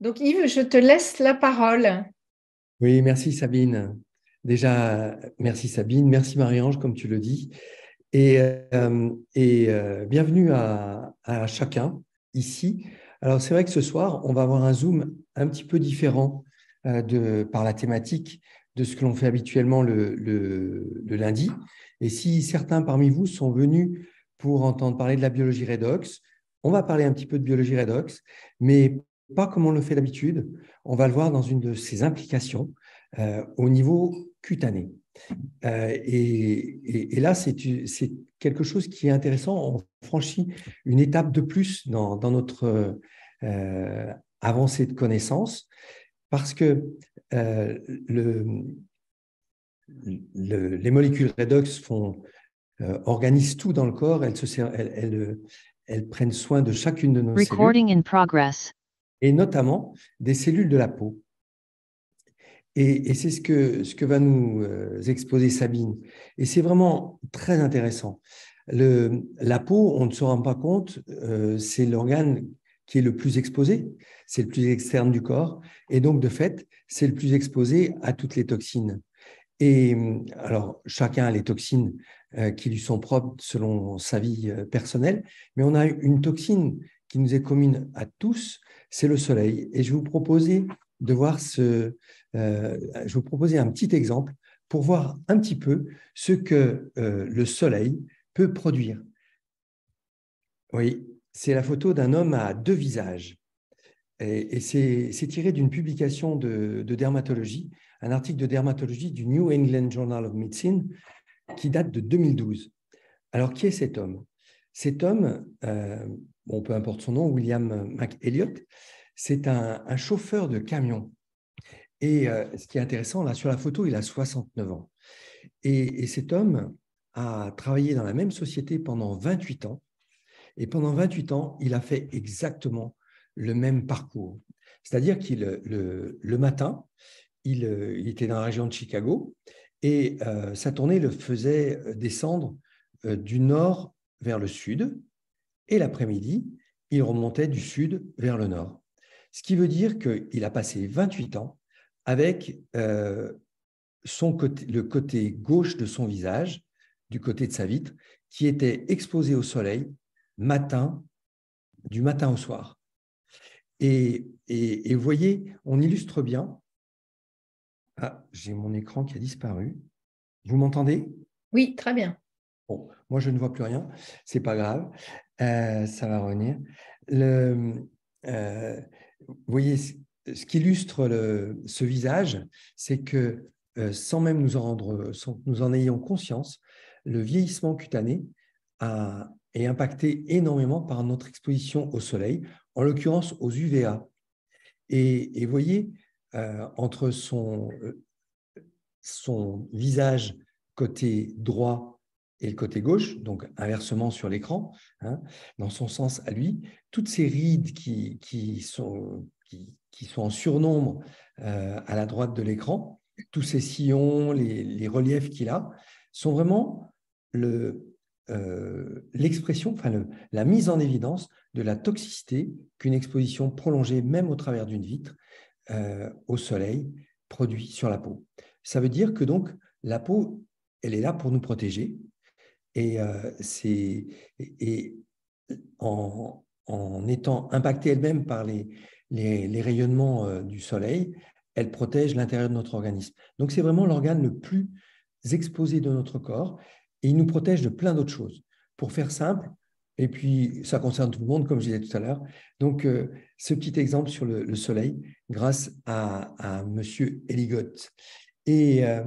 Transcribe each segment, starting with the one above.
Donc Yves, je te laisse la parole. Oui, merci Sabine. Déjà, merci Sabine, merci Marie-Ange, comme tu le dis. Bienvenue à chacun ici. Alors, c'est vrai que ce soir, on va avoir un zoom un petit peu différent par la thématique de ce que l'on fait habituellement le lundi. Et si certains parmi vous sont venus pour entendre parler de la biologie redox, on va parler un petit peu de biologie redox, mais pas comme on le fait d'habitude. On va le voir dans une de ses implications au niveau cutané. Et là, c'est quelque chose qui est intéressant. On franchit une étape de plus dans notre avancée de connaissances parce que euh, le, les molécules redox organisent tout dans le corps. Elles prennent soin de chacune de nos cellules Recording in progress. et notamment des cellules de la peau. Et c'est ce que va nous exposer Sabine. Et c'est vraiment très intéressant. La peau, on ne se rend pas compte, c'est l'organe qui est le plus exposé, c'est le plus externe du corps, et donc de fait, c'est le plus exposé à toutes les toxines. Et alors, chacun a les toxines qui lui sont propres selon sa vie personnelle, mais on a une toxine qui nous est commune à tous, c'est le soleil. Et je vais vous proposer de voir je vais vous proposer un petit exemple pour voir un petit peu ce que le soleil peut produire. Oui, c'est la photo d'un homme à deux visages. Et c'est tiré d'une publication de dermatologie, un article de dermatologie du New England Journal of Medicine qui date de 2012. Alors, qui est cet homme? Cet homme, bon, peu importe son nom, William McElliott, c'est un chauffeur de camion. Et ce qui est intéressant, là, sur la photo, il a 69 ans. Et cet homme a travaillé dans la même société pendant 28 ans. Et pendant 28 ans, il a fait exactement le même parcours. C'est-à-dire qu'il le matin, il était dans la région de Chicago et sa tournée le faisait descendre du nord vers le sud et l'après-midi, il remontait du sud vers le nord. Ce qui veut dire qu'il a passé 28 ans avec le côté gauche de son visage, du côté de sa vitre, qui était exposé au soleil du matin au soir. Et vous voyez, on illustre bien. Ah, j'ai mon écran qui a disparu. Vous m'entendez? Oui, très bien. Bon, moi, je ne vois plus rien. C'est pas grave. Ça va revenir. Le, vous voyez, ce qui illustre ce visage, c'est que sans même sans que nous en ayons conscience, le vieillissement cutané est impacté énormément par notre exposition au soleil, en l'occurrence aux UVA. Et vous voyez, entre son visage côté droit et le côté gauche, donc inversement sur l'écran, hein, dans son sens à lui, toutes ces rides qui sont en surnombre à la droite de l'écran, tous ces sillons, les reliefs qu'il a, sont vraiment l'expression, la mise en évidence de la toxicité qu'une exposition prolongée, même au travers d'une vitre, au soleil, produit sur la peau. Ça veut dire que donc la peau, elle est là pour nous protéger et, et en étant impactée elle-même par les rayonnements du soleil, elle protège l'intérieur de notre organisme. Donc c'est vraiment l'organe le plus exposé de notre corps et il nous protège de plein d'autres choses. Pour faire simple, et puis ça concerne tout le monde, comme je disais tout à l'heure. Donc ce petit exemple sur le soleil, grâce à Monsieur Elligot. Et, euh,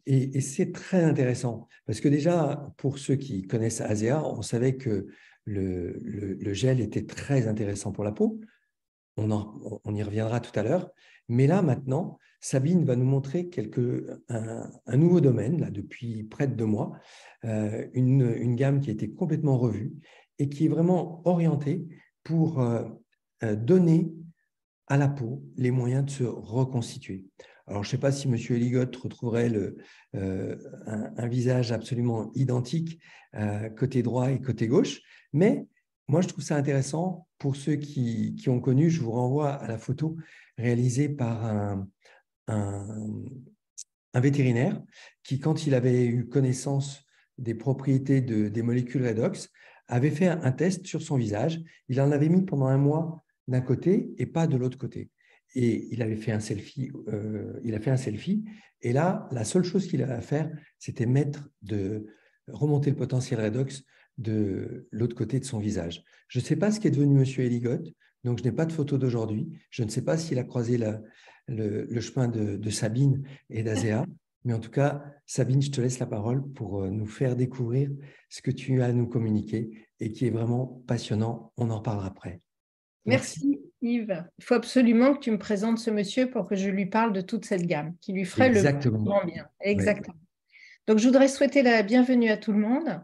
et c'est très intéressant parce que déjà, pour ceux qui connaissent ASEA, on savait que le gel était très intéressant pour la peau. On y reviendra tout à l'heure. Mais là, maintenant, Sabine va nous montrer un nouveau domaine, là, depuis près de 2 mois, une gamme qui a été complètement revue et qui est vraiment orientée pour donner à la peau les moyens de se reconstituer. Alors, je ne sais pas si M. Elligot retrouverait un visage absolument identique côté droit et côté gauche, mais moi, je trouve ça intéressant. Pour ceux qui ont connu, je vous renvoie à la photo réalisée par un, un vétérinaire qui, quand il avait eu connaissance des propriétés des molécules redox, avait fait un test sur son visage. Il en avait mis pendant un mois d'un côté et pas de l'autre côté. Et il avait fait un selfie. Il a fait un selfie. Et là, la seule chose qu'il avait à faire, c'était remonter le potentiel redox de l'autre côté de son visage. Je ne sais pas ce qu'est devenu M. Eligot, donc je n'ai pas de photo d'aujourd'hui. Je ne sais pas s'il a croisé le chemin de Sabine et d'Azéa. Mais en tout cas, Sabine, je te laisse la parole pour nous faire découvrir ce que tu as à nous communiquer et qui est vraiment passionnant. On en parlera après. Merci. Merci Yves. Il faut absolument que tu me présentes ce monsieur pour que je lui parle de toute cette gamme, qui lui ferait le plus Exactement. grand bien. Ouais. Exactement. Donc, je voudrais souhaiter la bienvenue à tout le monde.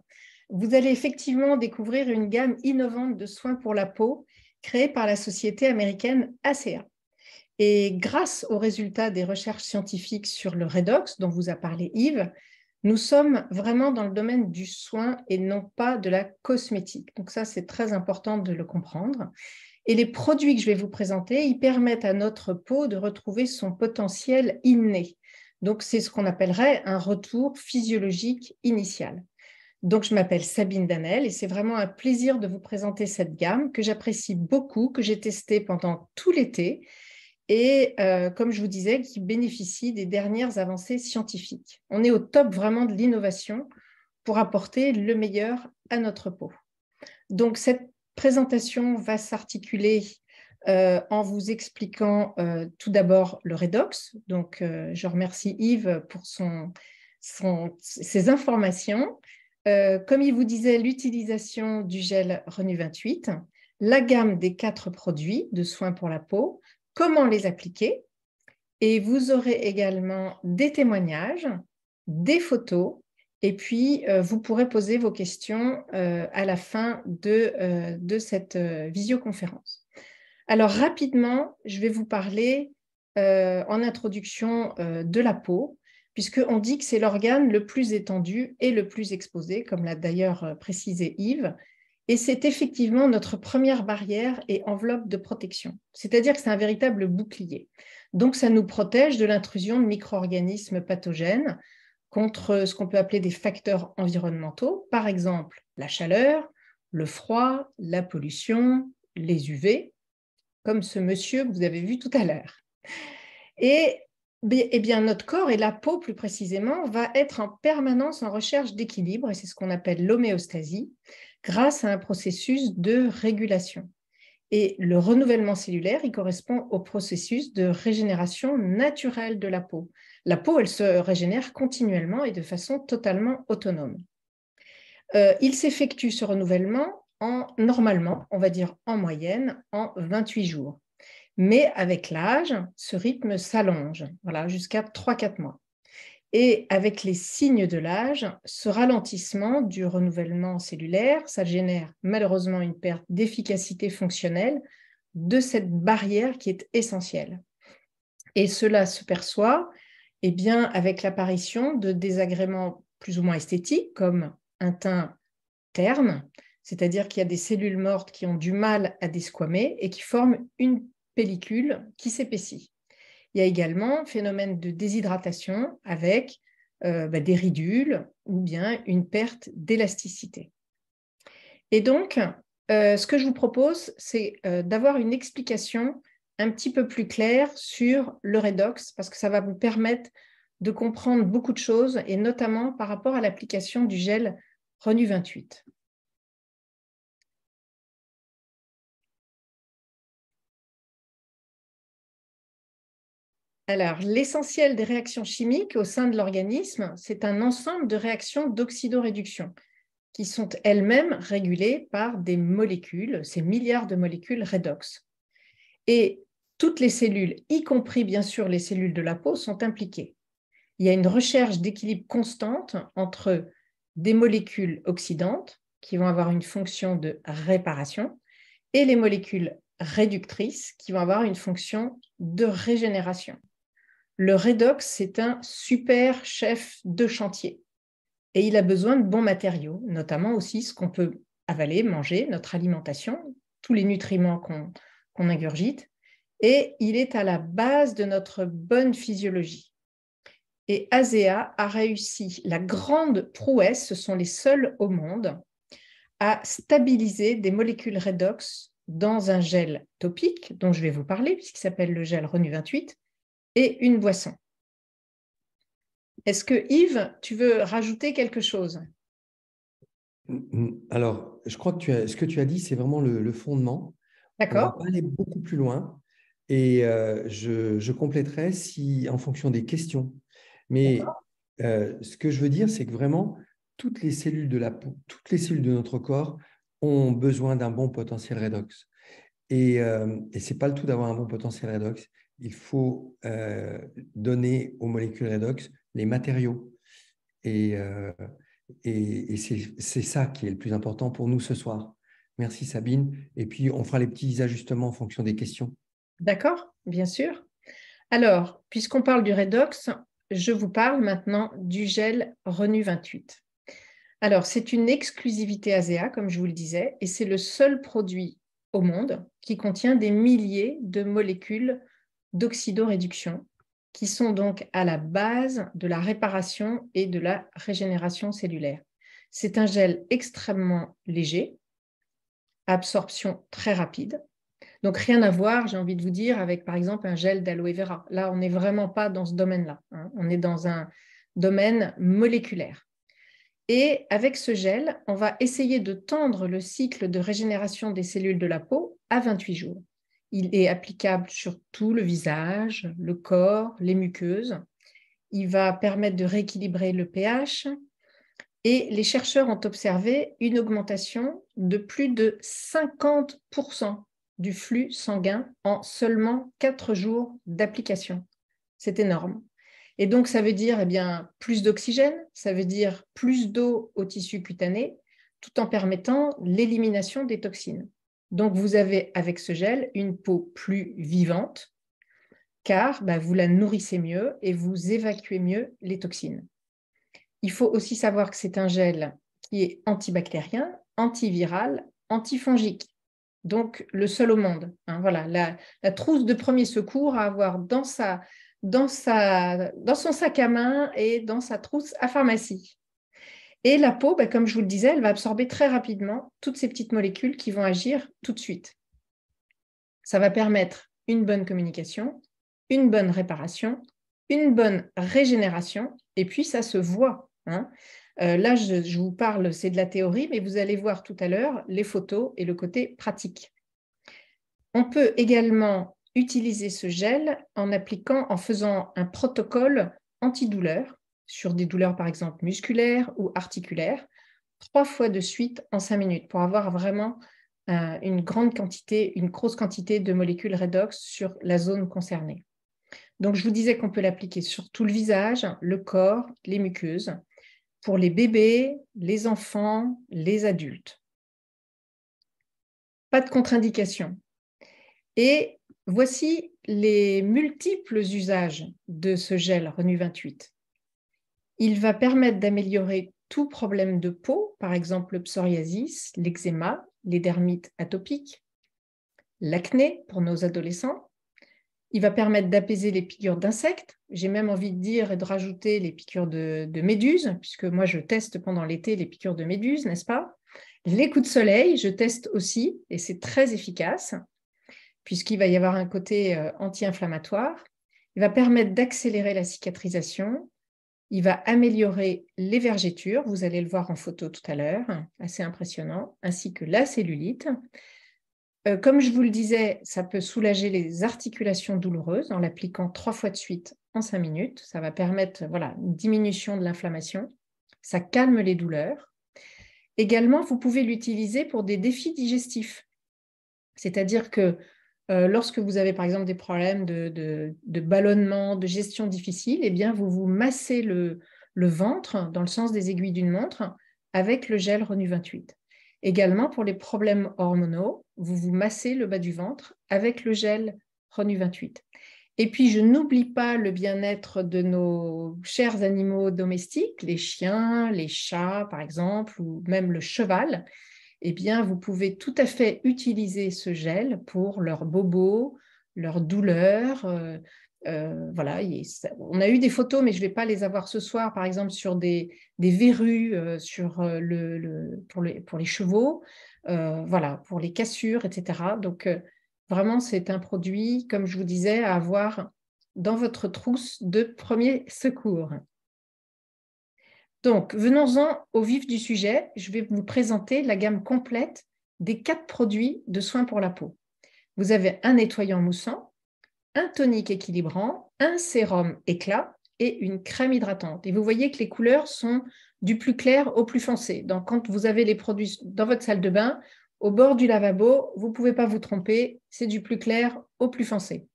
Vous allez effectivement découvrir une gamme innovante de soins pour la peau créée par la société américaine ACA. Et grâce aux résultats des recherches scientifiques sur le redox dont vous a parlé Yves, nous sommes vraiment dans le domaine du soin et non pas de la cosmétique. Donc ça, c'est très important de le comprendre. Et les produits que je vais vous présenter, ils permettent à notre peau de retrouver son potentiel inné. Donc c'est ce qu'on appellerait un retour physiologique initial. Donc, je m'appelle Sabine Danel et c'est vraiment un plaisir de vous présenter cette gamme que j'apprécie beaucoup, que j'ai testée pendant tout l'été et, comme je vous disais, qui bénéficie des dernières avancées scientifiques. On est au top vraiment de l'innovation pour apporter le meilleur à notre peau. Donc, cette présentation va s'articuler en vous expliquant tout d'abord le redox. Donc, je remercie Yves pour ses informations. Comme il vous disait, l'utilisation du gel Renew 28, la gamme des 4 produits de soins pour la peau, comment les appliquer. Et vous aurez également des témoignages, des photos, et puis vous pourrez poser vos questions à la fin de cette visioconférence. Alors rapidement, je vais vous parler en introduction de la peau, puisqu'on dit que c'est l'organe le plus étendu et le plus exposé, comme l'a d'ailleurs précisé Yves, et c'est effectivement notre première barrière et enveloppe de protection. C'est-à-dire que c'est un véritable bouclier. Donc, ça nous protège de l'intrusion de micro-organismes pathogènes contre ce qu'on peut appeler des facteurs environnementaux, par exemple la chaleur, le froid, la pollution, les UV, comme ce monsieur que vous avez vu tout à l'heure. Et eh bien, notre corps et la peau, plus précisément, va être en permanence en recherche d'équilibre, et c'est ce qu'on appelle l'homéostasie, grâce à un processus de régulation. Et le renouvellement cellulaire, il correspond au processus de régénération naturelle de la peau. La peau, elle se régénère continuellement et de façon totalement autonome. Il s'effectue ce renouvellement normalement, on va dire en moyenne, en 28 jours. Mais avec l'âge, ce rythme s'allonge, voilà, jusqu'à 3-4 mois. Et avec les signes de l'âge, ce ralentissement du renouvellement cellulaire, ça génère malheureusement une perte d'efficacité fonctionnelle de cette barrière qui est essentielle. Et cela se perçoit eh bien, avec l'apparition de désagréments plus ou moins esthétiques, comme un teint terne, c'est-à-dire qu'il y a des cellules mortes qui ont du mal à desquamer et qui forment une pellicule qui s'épaissit. Il y a également un phénomène de déshydratation avec des ridules ou bien une perte d'élasticité. Et donc, ce que je vous propose, c'est d'avoir une explication un petit peu plus claire sur le redox, parce que ça va vous permettre de comprendre beaucoup de choses, et notamment par rapport à l'application du gel Renew 28. Alors, l'essentiel des réactions chimiques au sein de l'organisme, c'est un ensemble de réactions d'oxydoréduction qui sont elles-mêmes régulées par des molécules, ces milliards de molécules redox. Et toutes les cellules, y compris bien sûr les cellules de la peau, sont impliquées. Il y a une recherche d'équilibre constante entre des molécules oxydantes qui vont avoir une fonction de réparation et les molécules réductrices qui vont avoir une fonction de régénération. Le redox, c'est un super chef de chantier et il a besoin de bons matériaux, notamment aussi ce qu'on peut avaler, manger, notre alimentation, tous les nutriments qu'on ingurgite, et il est à la base de notre bonne physiologie. Et ASEA a réussi la grande prouesse, ce sont les seuls au monde, à stabiliser des molécules redox dans un gel topique, dont je vais vous parler, puisqu'il s'appelle le gel Renu 28, et une boisson. Est-ce que Yves, tu veux rajouter quelque chose? Alors, je crois que ce que tu as dit, c'est vraiment le fondement. On va D'accord? pas aller beaucoup plus loin et je compléterai en fonction des questions. Mais ce que je veux dire, c'est que vraiment, toutes les cellules de la peau, toutes les cellules de notre corps ont besoin d'un bon potentiel redox. Et ce n'est pas le tout d'avoir un bon potentiel redox. Il faut donner aux molécules redox les matériaux. Et, c'est ça qui est le plus important pour nous ce soir. Merci Sabine. Et puis, on fera les petits ajustements en fonction des questions. D'accord, bien sûr. Alors, puisqu'on parle du redox, je vous parle maintenant du gel Renu 28. Alors, c'est une exclusivité ASEA, comme je vous le disais, et c'est le seul produit au monde qui contient des milliers de molécules d'oxydoréduction qui sont donc à la base de la réparation et de la régénération cellulaire. C'est un gel extrêmement léger, absorption très rapide. Donc, rien à voir, j'ai envie de vous dire, avec par exemple un gel d'aloe vera. Là, on n'est vraiment pas dans ce domaine-là, hein. On est dans un domaine moléculaire. Et avec ce gel, on va essayer de tendre le cycle de régénération des cellules de la peau à 28 jours. Il est applicable sur tout le visage, le corps, les muqueuses. Il va permettre de rééquilibrer le pH. Et les chercheurs ont observé une augmentation de plus de 50% du flux sanguin en seulement 4 jours d'application. C'est énorme. Et donc, ça veut dire plus d'oxygène, ça veut dire plus d'eau au tissu cutané, tout en permettant l'élimination des toxines. Donc, vous avez avec ce gel une peau plus vivante, car vous la nourrissez mieux et vous évacuez mieux les toxines. Il faut aussi savoir que c'est un gel qui est antibactérien, antiviral, antifongique. Donc, le seul au monde. Hein, voilà, la trousse de premier secours à avoir dans son sac à main et dans sa trousse à pharmacie. Et la peau, comme je vous le disais, elle va absorber très rapidement toutes ces petites molécules qui vont agir tout de suite. Ça va permettre une bonne communication, une bonne réparation, une bonne régénération, et puis ça se voit. Hein. Là, je vous parle, c'est de la théorie, mais vous allez voir tout à l'heure les photos et le côté pratique. On peut également utiliser ce gel en faisant un protocole antidouleur sur des douleurs par exemple musculaires ou articulaires, 3 fois de suite en 5 minutes pour avoir vraiment une grosse quantité de molécules redox sur la zone concernée. Donc, je vous disais qu'on peut l'appliquer sur tout le visage, le corps, les muqueuses, pour les bébés, les enfants, les adultes. Pas de contre-indication. Et voici les multiples usages de ce gel Renu 28. Il va permettre d'améliorer tout problème de peau, par exemple le psoriasis, l'eczéma, les dermites atopiques, l'acné pour nos adolescents. Il va permettre d'apaiser les piqûres d'insectes. J'ai même envie de dire et de rajouter les piqûres de méduses, puisque moi je teste pendant l'été les piqûres de méduses, n'est-ce pas? Les coups de soleil, je teste aussi, et c'est très efficace, puisqu'il va y avoir un côté anti-inflammatoire. Il va permettre d'accélérer la cicatrisation. Il va améliorer les vergetures, vous allez le voir en photo tout à l'heure, assez impressionnant, ainsi que la cellulite. Comme je vous le disais, ça peut soulager les articulations douloureuses en l'appliquant 3 fois de suite en 5 minutes. Ça va permettre une diminution de l'inflammation. Ça calme les douleurs. Également, vous pouvez l'utiliser pour des défis digestifs. C'est-à-dire que lorsque vous avez par exemple des problèmes de ballonnement, de gestion difficile, eh bien, vous vous massez le ventre dans le sens des aiguilles d'une montre avec le gel Renu 28. Également, pour les problèmes hormonaux, vous vous massez le bas du ventre avec le gel Renu 28. Et puis, je n'oublie pas le bien-être de nos chers animaux domestiques, les chiens, les chats, par exemple, ou même le cheval. eh bien, vous pouvez tout à fait utiliser ce gel pour leurs bobos, leurs douleurs. Voilà, on a eu des photos, mais je ne vais pas les avoir ce soir, par exemple, sur des verrues pour les chevaux, voilà, pour les cassures, etc. Donc, vraiment, c'est un produit, comme je vous disais, à avoir dans votre trousse de premiers secours. Donc, venons-en au vif du sujet. Je vais vous présenter la gamme complète des 4 produits de soins pour la peau. Vous avez un nettoyant moussant, un tonique équilibrant, un sérum éclat et une crème hydratante. Et vous voyez que les couleurs sont du plus clair au plus foncé. Donc, quand vous avez les produits dans votre salle de bain, au bord du lavabo, vous ne pouvez pas vous tromper, c'est du plus clair au plus foncé.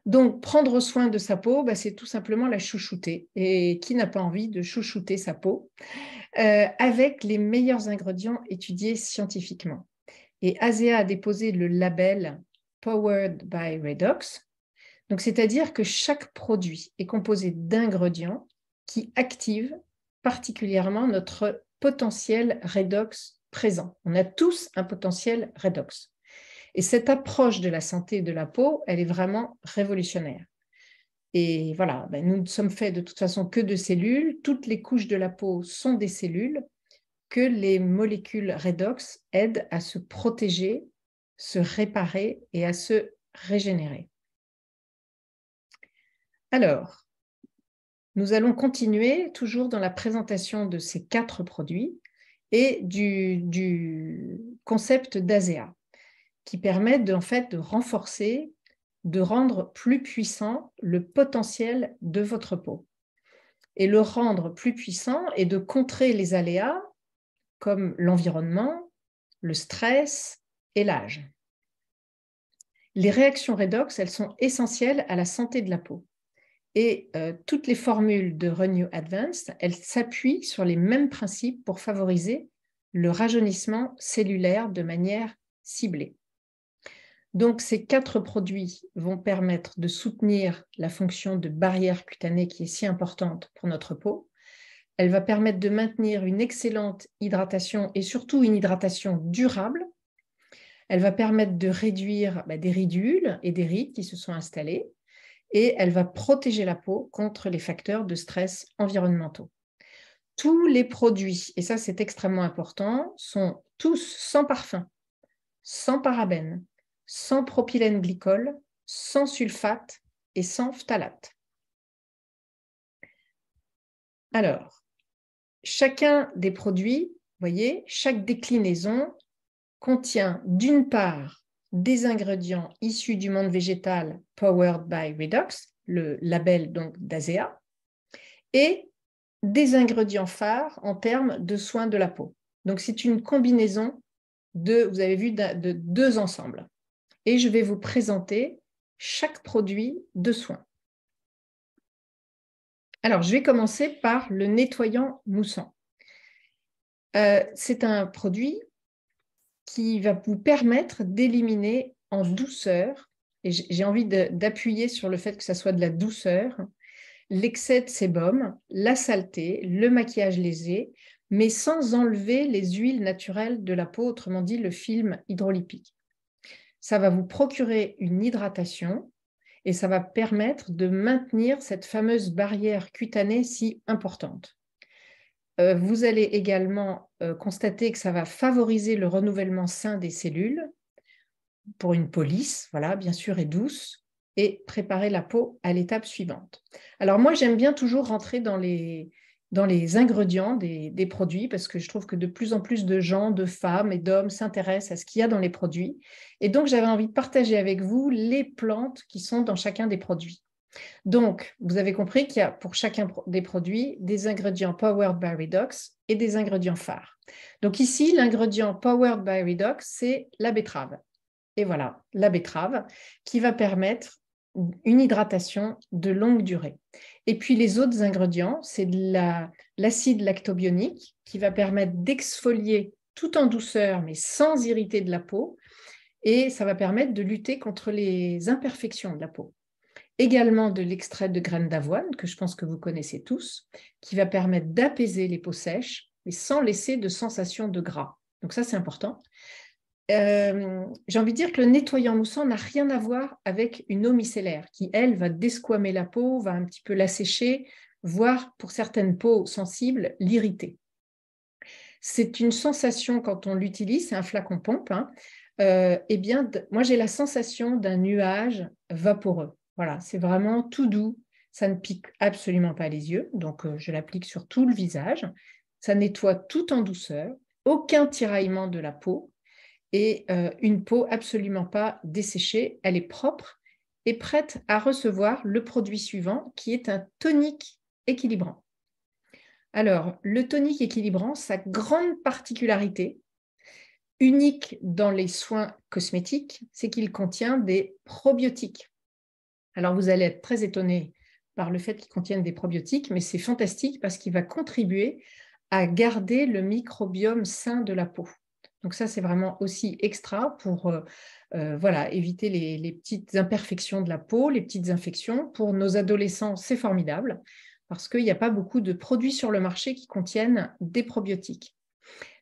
Donc, prendre soin de sa peau, c'est tout simplement la chouchouter. Et qui n'a pas envie de chouchouter sa peau avec les meilleurs ingrédients étudiés scientifiquement. Et Asea a déposé le label Powered by Redox. Donc, c'est-à-dire que chaque produit est composé d'ingrédients qui activent particulièrement notre potentiel redox présent. On a tous un potentiel redox. Et cette approche de la santé de la peau, elle est vraiment révolutionnaire. Et voilà, nous ne sommes faits de toute façon que de cellules. Toutes les couches de la peau sont des cellules que les molécules redox aident à se protéger, se réparer et à se régénérer. Alors, nous allons continuer toujours dans la présentation de ces 4 produits et du concept d'Asea, qui permettent en fait de renforcer, de rendre plus puissant le potentiel de votre peau. Et le rendre plus puissant et de contrer les aléas comme l'environnement, le stress et l'âge. Les réactions redox, elles sont essentielles à la santé de la peau. Et toutes les formules de Renew Advanced, elles s'appuient sur les mêmes principes pour favoriser le rajeunissement cellulaire de manière ciblée. Donc, ces 4 produits vont permettre de soutenir la fonction de barrière cutanée qui est si importante pour notre peau. Elle va permettre de maintenir une excellente hydratation et surtout une hydratation durable. Elle va permettre de réduire des ridules et des rides qui se sont installées et elle va protéger la peau contre les facteurs de stress environnementaux. Tous les produits, et ça c'est extrêmement important, sont tous sans parfum, sans parabènes, sans propylène glycol, sans sulfate et sans phtalate. Alors, chacun des produits, vous voyez, chaque déclinaison contient d'une part des ingrédients issus du monde végétal Powered by Redox, le label donc d'Asea, et des ingrédients phares en termes de soins de la peau. Donc, c'est une combinaison vous avez vu, de 2 ensembles. Et je vais vous présenter chaque produit de soin. Alors, je vais commencer par le nettoyant moussant. C'est un produit qui va vous permettre d'éliminer en douceur, et j'ai envie d'appuyer sur le fait que ça soit de la douceur, l'excès de sébum, la saleté, le maquillage lésé, mais sans enlever les huiles naturelles de la peau, autrement dit le film hydrolipique. Ça va vous procurer une hydratation et ça va permettre de maintenir cette fameuse barrière cutanée si importante. Vous allez également constater que ça va favoriser le renouvellement sain des cellules pour une peau lisse, voilà, bien sûr, et douce, et préparer la peau à l'étape suivante. Alors moi, j'aime bien toujours rentrer dans les ingrédients des produits parce que je trouve que de plus en plus de gens, de femmes et d'hommes s'intéressent à ce qu'il y a dans les produits. Et donc, j'avais envie de partager avec vous les plantes qui sont dans chacun des produits. Donc, vous avez compris qu'il y a pour chacun des produits des ingrédients Powered by Redox et des ingrédients phares. Donc ici, l'ingrédient Powered by Redox, c'est la betterave. Et voilà, la betterave qui va permettre une hydratation de longue durée. Et puis les autres ingrédients, c'est de l'acide lactobionique qui va permettre d'exfolier tout en douceur, mais sans irriter de la peau. Et ça va permettre de lutter contre les imperfections de la peau. Également de l'extrait de graines d'avoine, que je pense que vous connaissez tous, qui va permettre d'apaiser les peaux sèches, mais sans laisser de sensation de gras. Donc ça, c'est important. J'ai envie de dire que le nettoyant moussant n'a rien à voir avec une eau micellaire qui, elle, va desquamer la peau, va un petit peu l'assécher, voire, pour certaines peaux sensibles, l'irriter. C'est une sensation quand on l'utilise, c'est un flacon pompe, hein, eh bien, moi, j'ai la sensation d'un nuage vaporeux. Voilà, c'est vraiment tout doux, ça ne pique absolument pas les yeux, donc je l'applique sur tout le visage. Ça nettoie tout en douceur, aucun tiraillement de la peau, et une peau absolument pas desséchée, elle est propre et prête à recevoir le produit suivant qui est un tonique équilibrant. Alors, le tonique équilibrant, sa grande particularité, unique dans les soins cosmétiques, c'est qu'il contient des probiotiques. Alors, vous allez être très étonné par le fait qu'il contienne des probiotiques, mais c'est fantastique parce qu'il va contribuer à garder le microbiome sain de la peau. Donc ça, c'est vraiment aussi extra pour voilà, éviter les petites imperfections de la peau, les petites infections. Pour nos adolescents, c'est formidable parce qu'il n'y a pas beaucoup de produits sur le marché qui contiennent des probiotiques.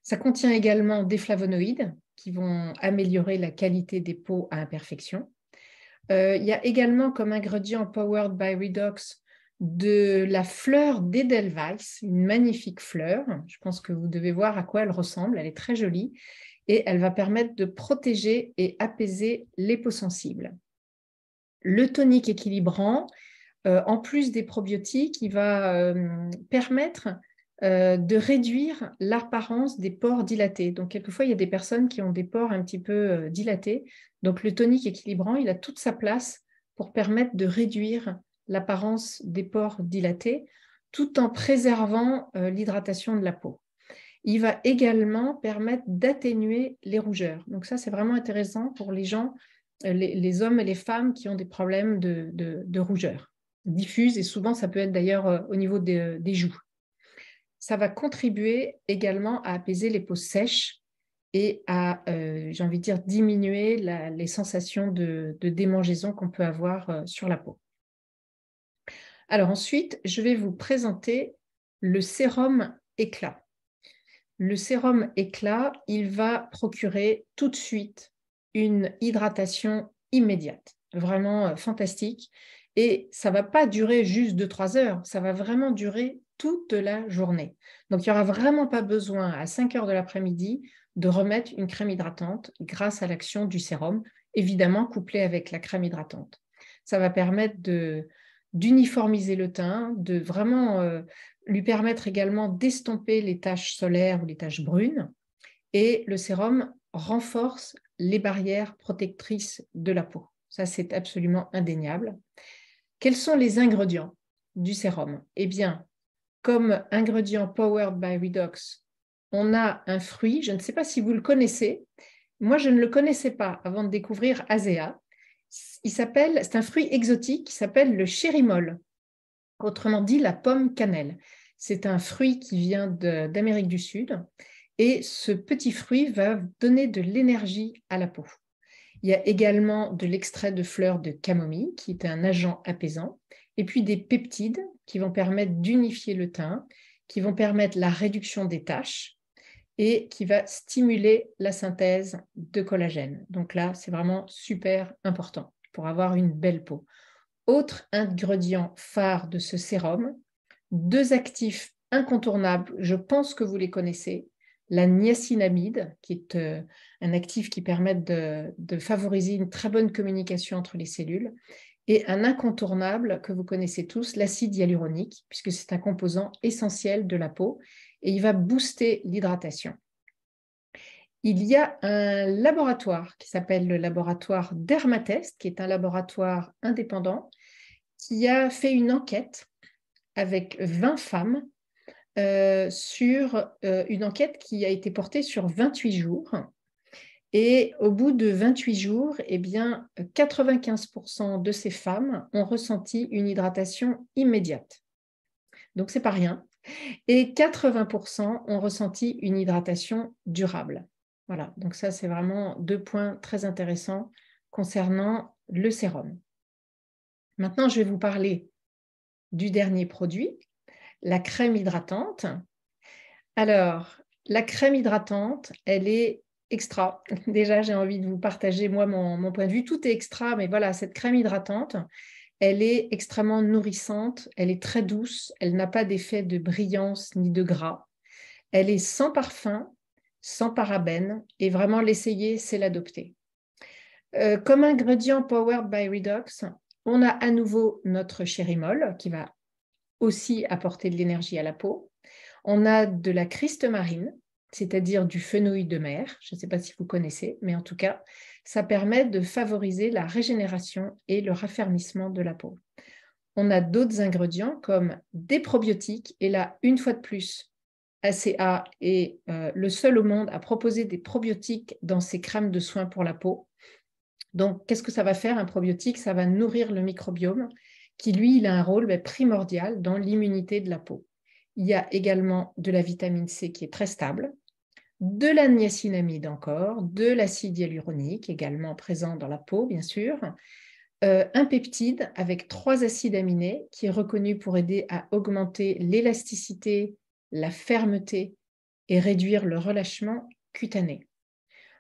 Ça contient également des flavonoïdes qui vont améliorer la qualité des peaux à imperfection. Il y a également comme ingrédient Powered by Redox de la fleur d'Edelweiss, une magnifique fleur. Je pense que vous devez voir à quoi elle ressemble. Elle est très jolie et elle va permettre de protéger et apaiser les peaux sensibles. Le tonique équilibrant, en plus des probiotiques, il va permettre de réduire l'apparence des pores dilatés. Donc, quelquefois, il y a des personnes qui ont des pores un petit peu dilatés. Donc, le tonique équilibrant, il a toute sa place pour permettre de réduire l'apparence des pores dilatés tout en préservant l'hydratation de la peau. Il va également permettre d'atténuer les rougeurs. Donc, ça, c'est vraiment intéressant pour les gens, les hommes et les femmes qui ont des problèmes de rougeur diffuse et souvent ça peut être d'ailleurs au niveau des joues. Ça va contribuer également à apaiser les peaux sèches et à, j'ai envie de dire, diminuer les sensations de démangeaison qu'on peut avoir sur la peau. Alors ensuite, je vais vous présenter le sérum éclat. Le sérum éclat, il va procurer tout de suite une hydratation immédiate, vraiment fantastique. Et ça ne va pas durer juste 2-3 heures, ça va vraiment durer toute la journée. Donc, il n'y aura vraiment pas besoin à 5 heures de l'après-midi de remettre une crème hydratante grâce à l'action du sérum, évidemment couplé avec la crème hydratante. Ça va permettre d'uniformiser le teint, de vraiment lui permettre également d'estomper les taches solaires ou les taches brunes. Et le sérum renforce les barrières protectrices de la peau. Ça, c'est absolument indéniable. Quels sont les ingrédients du sérum? Eh bien, comme ingrédient Powered by Redox, on a un fruit, je ne sais pas si vous le connaissez, moi je ne le connaissais pas avant de découvrir Azea. C'est un fruit exotique qui s'appelle le chérimol, autrement dit la pomme cannelle. C'est un fruit qui vient d'Amérique du Sud et ce petit fruit va donner de l'énergie à la peau. Il y a également de l'extrait de fleurs de camomille qui est un agent apaisant et puis des peptides qui vont permettre d'unifier le teint, qui vont permettre la réduction des taches et qui va stimuler la synthèse de collagène. Donc là, c'est vraiment super important pour avoir une belle peau. Autre ingrédient phare de ce sérum, 2 actifs incontournables, je pense que vous les connaissez, la niacinamide, qui est un actif qui permet de favoriser une très bonne communication entre les cellules, et un incontournable que vous connaissez tous, l'acide hyaluronique, puisque c'est un composant essentiel de la peau, et il va booster l'hydratation. Il y a un laboratoire qui s'appelle le laboratoire Dermatest, qui est un laboratoire indépendant, qui a fait une enquête avec 20 femmes sur une enquête qui a été portée sur 28 jours. Et au bout de 28 jours, eh bien, 95% de ces femmes ont ressenti une hydratation immédiate. Donc, ce n'est pas rien. Et 80% ont ressenti une hydratation durable. Voilà, donc ça, c'est vraiment 2 points très intéressants concernant le sérum. Maintenant, je vais vous parler du dernier produit, la crème hydratante. Alors, la crème hydratante, elle est extra. Déjà, j'ai envie de vous partager, moi, mon point de vue. Tout est extra, mais voilà, cette crème hydratante, elle est extrêmement nourrissante, elle est très douce, elle n'a pas d'effet de brillance ni de gras. Elle est sans parfum, sans parabènes, et vraiment l'essayer, c'est l'adopter. Comme ingrédient Powered by Redox, on a à nouveau notre chérimol qui va aussi apporter de l'énergie à la peau. On a de la criste marine, c'est-à-dire du fenouil de mer. Je ne sais pas si vous connaissez, mais en tout cas, ça permet de favoriser la régénération et le raffermissement de la peau. On a d'autres ingrédients comme des probiotiques, et là, une fois de plus, ACA est le seul au monde à proposer des probiotiques dans ses crèmes de soins pour la peau. Donc, qu'est-ce que ça va faire, un probiotique? Ça va nourrir le microbiome qui, lui, il a un rôle primordial dans l'immunité de la peau. Il y a également de la vitamine C qui est très stable, de la niacinamide encore, de l'acide hyaluronique également présent dans la peau, bien sûr, un peptide avec 3 acides aminés qui est reconnu pour aider à augmenter l'élasticité, la fermeté et réduire le relâchement cutané.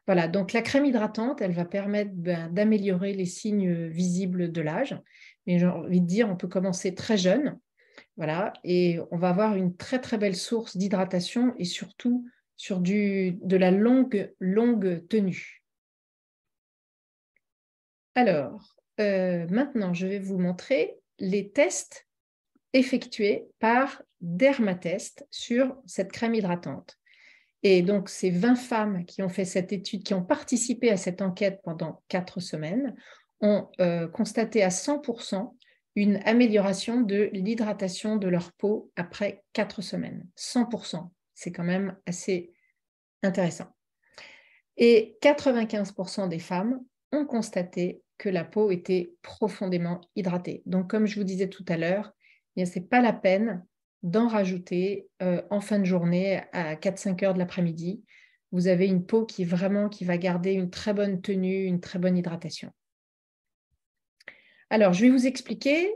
Voilà, donc la crème hydratante, elle va permettre d'améliorer les signes visibles de l'âge. Mais j'ai envie de dire, on peut commencer très jeune, voilà, et on va avoir une très très belle source d'hydratation et surtout sur de la longue tenue. Alors, maintenant, je vais vous montrer les tests effectués par Dermatest sur cette crème hydratante. Et donc, ces 20 femmes qui ont fait cette étude, qui ont participé à cette enquête pendant 4 semaines, ont constaté à 100% une amélioration de l'hydratation de leur peau après 4 semaines. 100%, c'est quand même assez intéressant. Et 95% des femmes ont constaté que la peau était profondément hydratée. Donc, comme je vous disais tout à l'heure, ce n'est pas la peine d'en rajouter en fin de journée à 4-5 heures de l'après-midi. Vous avez une peau qui va garder une très bonne tenue, une très bonne hydratation. Alors, je vais vous expliquer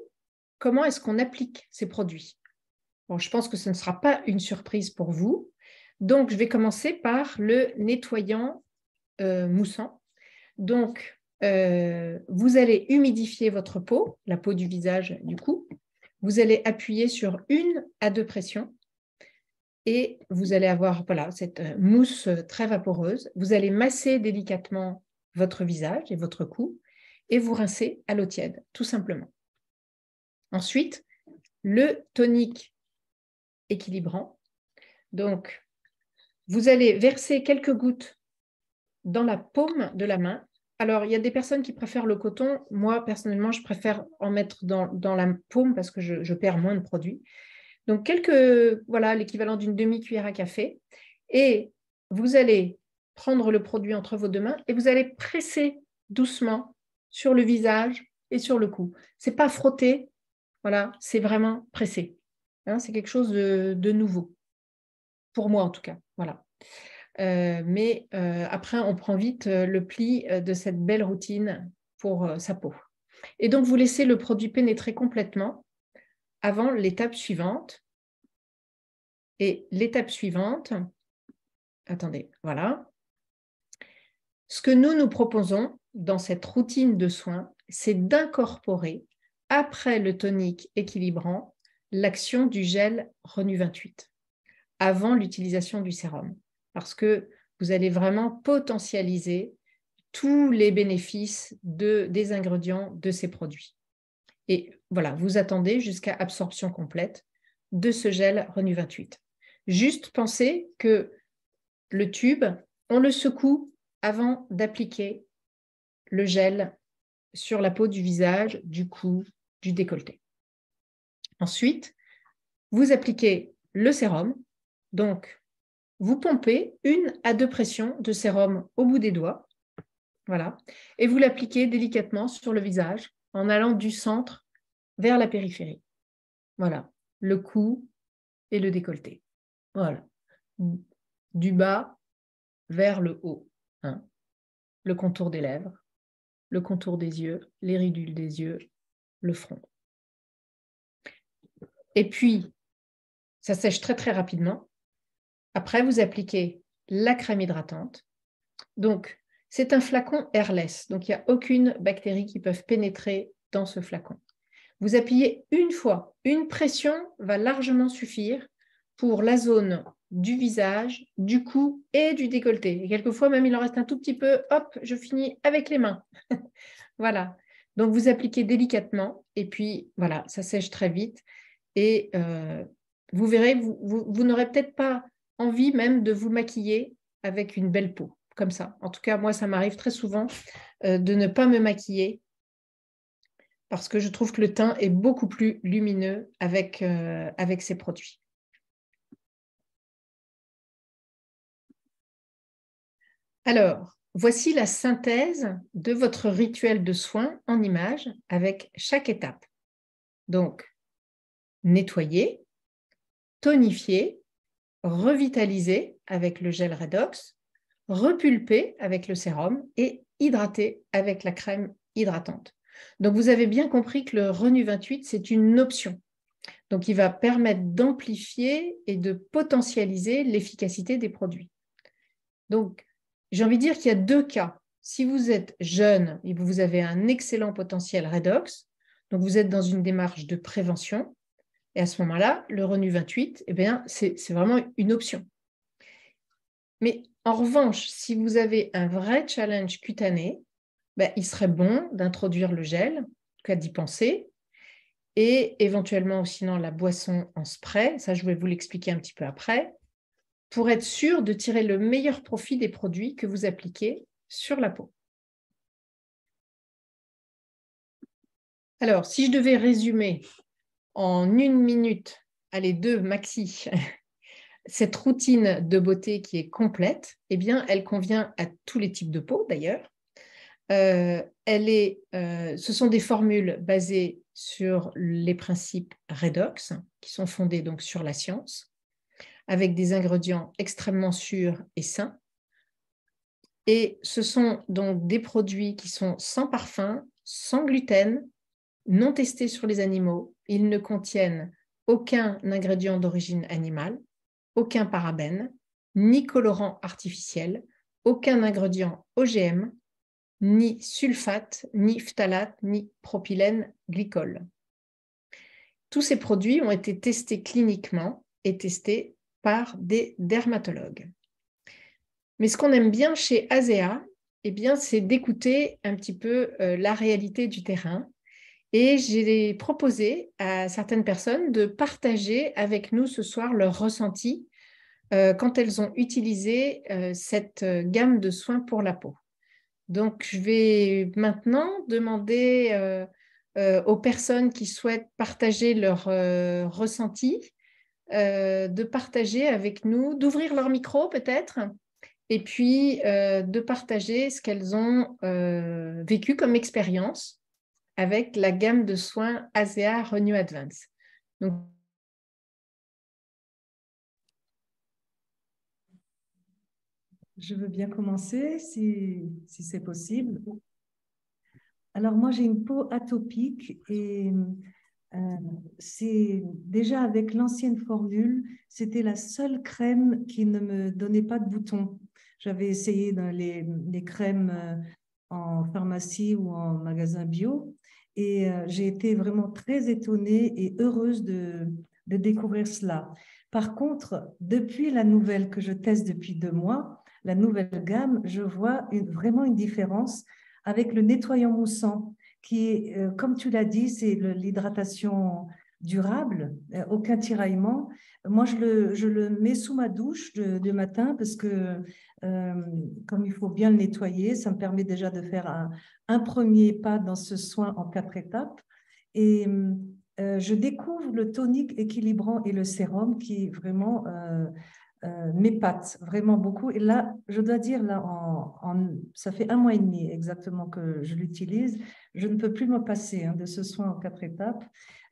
comment est-ce qu'on applique ces produits. Bon, je pense que ce ne sera pas une surprise pour vous. Donc, je vais commencer par le nettoyant moussant. Donc, vous allez humidifier votre peau, la peau du visage du coup. Vous allez appuyer sur 1 à 2 pressions et vous allez avoir cette mousse très vaporeuse. Vous allez masser délicatement votre visage et votre cou et vous rincez à l'eau tiède, tout simplement. Ensuite, le tonique équilibrant. Donc, vous allez verser quelques gouttes dans la paume de la main. Alors, il y a des personnes qui préfèrent le coton. Moi, personnellement, je préfère en mettre dans la paume parce que je perds moins de produits. Donc, l'équivalent d'une demi-cuillère à café. Et vous allez prendre le produit entre vos 2 mains et vous allez presser doucement sur le visage et sur le cou. Ce n'est pas frotter, voilà, c'est vraiment presser. Hein, c'est quelque chose de nouveau, pour moi en tout cas. Voilà. Mais après, on prend vite le pli de cette belle routine pour sa peau. Et donc, vous laissez le produit pénétrer complètement avant l'étape suivante. Et l'étape suivante, attendez, voilà. Ce que nous proposons dans cette routine de soins, c'est d'incorporer, après le tonique équilibrant, l'action du gel Renew 28, avant l'utilisation du sérum. Parce que vous allez vraiment potentialiser tous les bénéfices des ingrédients de ces produits. Et voilà, vous attendez jusqu'à absorption complète de ce gel Renew 28. Juste pensez que le tube, on le secoue avant d'appliquer le gel sur la peau du visage, du cou, du décolleté. Ensuite, vous appliquez le sérum. Donc, vous pompez 1 à 2 pressions de sérum au bout des doigts. Voilà. Et vous l'appliquez délicatement sur le visage en allant du centre vers la périphérie. Voilà. Le cou et le décolleté. Voilà. Du bas vers le haut. Hein. Le contour des lèvres, le contour des yeux, les ridules des yeux, le front. Et puis, ça sèche très très rapidement. Après, vous appliquez la crème hydratante. Donc, c'est un flacon airless, donc il n'y a aucune bactérie qui peut pénétrer dans ce flacon. Vous appuyez une fois, une pression va largement suffire pour la zone du visage, du cou et du décolleté. Et quelquefois, même il en reste un tout petit peu, hop, je finis avec les mains. Voilà. Donc, vous appliquez délicatement et puis, voilà, ça sèche très vite. Et vous verrez, vous n'aurez peut-être pas envie même de vous maquiller avec une belle peau, comme ça. En tout cas, moi, ça m'arrive très souvent de ne pas me maquiller parce que je trouve que le teint est beaucoup plus lumineux avec ces produits. Alors, voici la synthèse de votre rituel de soin en images avec chaque étape. Donc, nettoyer, tonifier, revitaliser avec le gel Redox, repulper avec le sérum et hydrater avec la crème hydratante. Donc, vous avez bien compris que le Renew 28, c'est une option. Donc, il va permettre d'amplifier et de potentialiser l'efficacité des produits. Donc, j'ai envie de dire qu'il y a deux cas. Si vous êtes jeune et vous avez un excellent potentiel Redox, donc vous êtes dans une démarche de prévention, et à ce moment-là, le Renew 28, eh bien, c'est vraiment une option. Mais en revanche, si vous avez un vrai challenge cutané, ben, il serait bon d'introduire le gel, en tout cas d'y penser, et éventuellement sinon la boisson en spray, ça je vais vous l'expliquer un petit peu après, pour être sûr de tirer le meilleur profit des produits que vous appliquez sur la peau. Alors, si je devais résumer en 1 minute, allez, 2 maxi, cette routine de beauté qui est complète, eh bien, elle convient à tous les types de peau d'ailleurs. Ce sont des formules basées sur les principes Redox, qui sont fondés donc sur la science, avec des ingrédients extrêmement sûrs et sains. Et ce sont donc des produits qui sont sans parfum, sans gluten, non testés sur les animaux. Ils ne contiennent aucun ingrédient d'origine animale, aucun parabène, ni colorant artificiel, aucun ingrédient OGM, ni sulfate, ni phtalate, ni propylène glycol. Tous ces produits ont été testés cliniquement et testés par des dermatologues. Mais ce qu'on aime bien chez Asea, eh bien, c'est d'écouter un petit peu la réalité du terrain. Et j'ai proposé à certaines personnes de partager avec nous ce soir leur ressenti quand elles ont utilisé cette gamme de soins pour la peau. Donc, je vais maintenant demander aux personnes qui souhaitent partager leur ressenti de partager avec nous, d'ouvrir leur micro peut-être, et puis de partager ce qu'elles ont vécu comme expérience avec la gamme de soins Asea Renew Advance. Donc, je veux bien commencer si c'est possible. Alors moi, j'ai une peau atopique et c'est déjà avec l'ancienne formule, c'était la seule crème qui ne me donnait pas de boutons. J'avais essayé dans les crèmes en pharmacie ou en magasin bio et j'ai été vraiment très étonnée et heureuse de découvrir cela. Par contre, depuis la nouvelle que je teste depuis 2 mois, la nouvelle gamme, je vois vraiment une différence avec le nettoyant moussant qui est, comme tu l'as dit, c'est l'hydratation durable, aucun tiraillement. Moi, je le mets sous ma douche de matin parce que comme il faut bien le nettoyer, ça me permet déjà de faire un premier pas dans ce soin en 4 étapes. Et je découvre le tonique équilibrant et le sérum qui vraiment m'épate vraiment beaucoup. Et là, je dois dire, là, ça fait 1 mois et demi exactement que je l'utilise. Je ne peux plus me passer de ce soin en 4 étapes.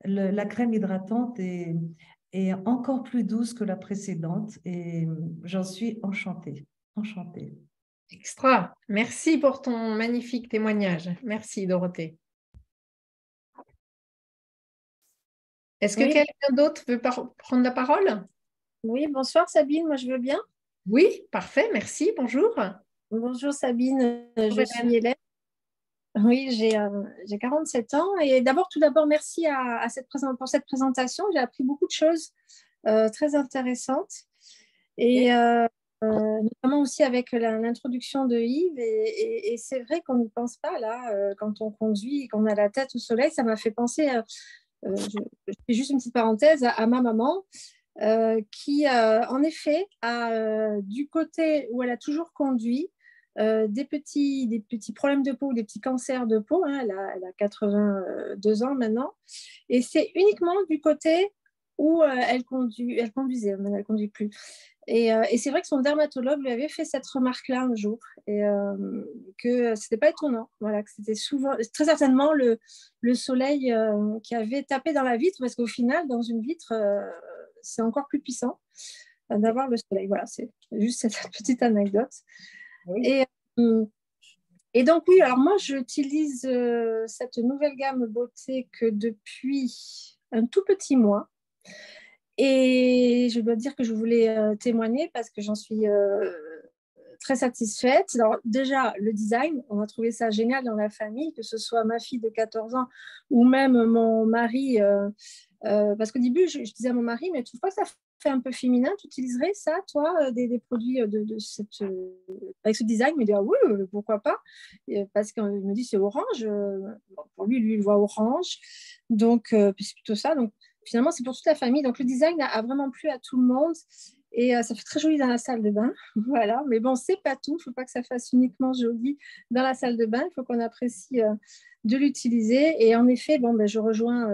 La crème hydratante est encore plus douce que la précédente et j'en suis enchantée. Enchantée. Extra. Merci pour ton magnifique témoignage. Merci, Dorothée. Est-ce que Oui. quelqu'un d'autre veut prendre la parole? Oui, bonsoir Sabine, moi je veux bien. Oui, parfait, merci, bonjour. Bonjour Sabine, Bonjour, je Hélène. suis Hélène. Oui, j'ai 47 ans et tout d'abord, merci pour cette présentation. J'ai appris beaucoup de choses très intéressantes et notamment aussi avec l'introduction de Yves. Et c'est vrai qu'on n'y pense pas là quand on conduit, qu'on a la tête au soleil. Ça m'a fait penser, je fais juste une petite parenthèse, à ma maman qui, en effet, a du côté où elle a toujours conduit des petits problèmes de peau, des petits cancers de peau. Hein, elle a 82 ans maintenant. Et c'est uniquement du côté où elle conduisait, mais elle ne conduit plus. Et c'est vrai que son dermatologue lui avait fait cette remarque-là un jour, et que c'était pas étonnant, voilà, que c'était souvent, très certainement le soleil qui avait tapé dans la vitre, parce qu'au final, dans une vitre, c'est encore plus puissant d'avoir le soleil. Voilà, c'est juste cette petite anecdote. Oui. Et donc oui, alors moi j'utilise cette nouvelle gamme beauté que depuis un tout petit mois. Et je dois dire que je voulais témoigner parce que j'en suis très satisfaite. Alors déjà, le design, on a trouvé ça génial dans la famille, que ce soit ma fille de 14 ans ou même mon mari. Parce qu'au début, je disais à mon mari, mais tu trouves pas que ça fait un peu féminin? Tu utiliserais ça, toi, des produits avec ce design? Il me dit, ah oui, pourquoi pas? Parce qu'il me dit, c'est orange. Bon, pour lui, il voit orange. Donc, c'est plutôt ça. Donc, finalement, c'est pour toute la famille. Donc, le design a vraiment plu à tout le monde. Et ça fait très joli dans la salle de bain. Voilà. Mais bon, c'est pas tout. Il ne faut pas que ça fasse uniquement joli dans la salle de bain. Il faut qu'on apprécie de l'utiliser. Et en effet, bon, je rejoins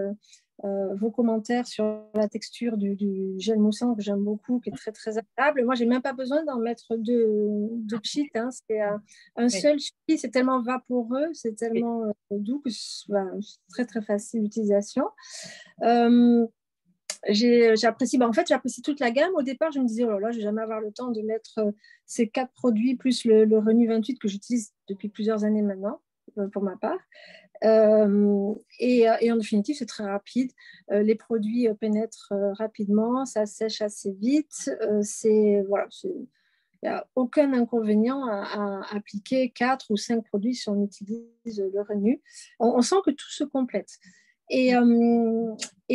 vos commentaires sur la texture du gel moussant que j'aime beaucoup, qui est très, très agréable. Moi, je n'ai même pas besoin d'en mettre deux cheats. Hein. C'est un seul suffit. C'est tellement vaporeux, c'est tellement doux que c'est très, très facile d'utilisation. J'apprécie, en fait, j'apprécie toute la gamme. Au départ, je me disais, oh là là, je vais jamais avoir le temps de mettre ces 4 produits plus le Renew 28 que j'utilise depuis plusieurs années maintenant, pour ma part. Et en définitive, c'est très rapide. Les produits pénètrent rapidement, ça sèche assez vite. Voilà, il n'y a aucun inconvénient à appliquer 4 ou 5 produits si on utilise le Renew. On sent que tout se complète. Et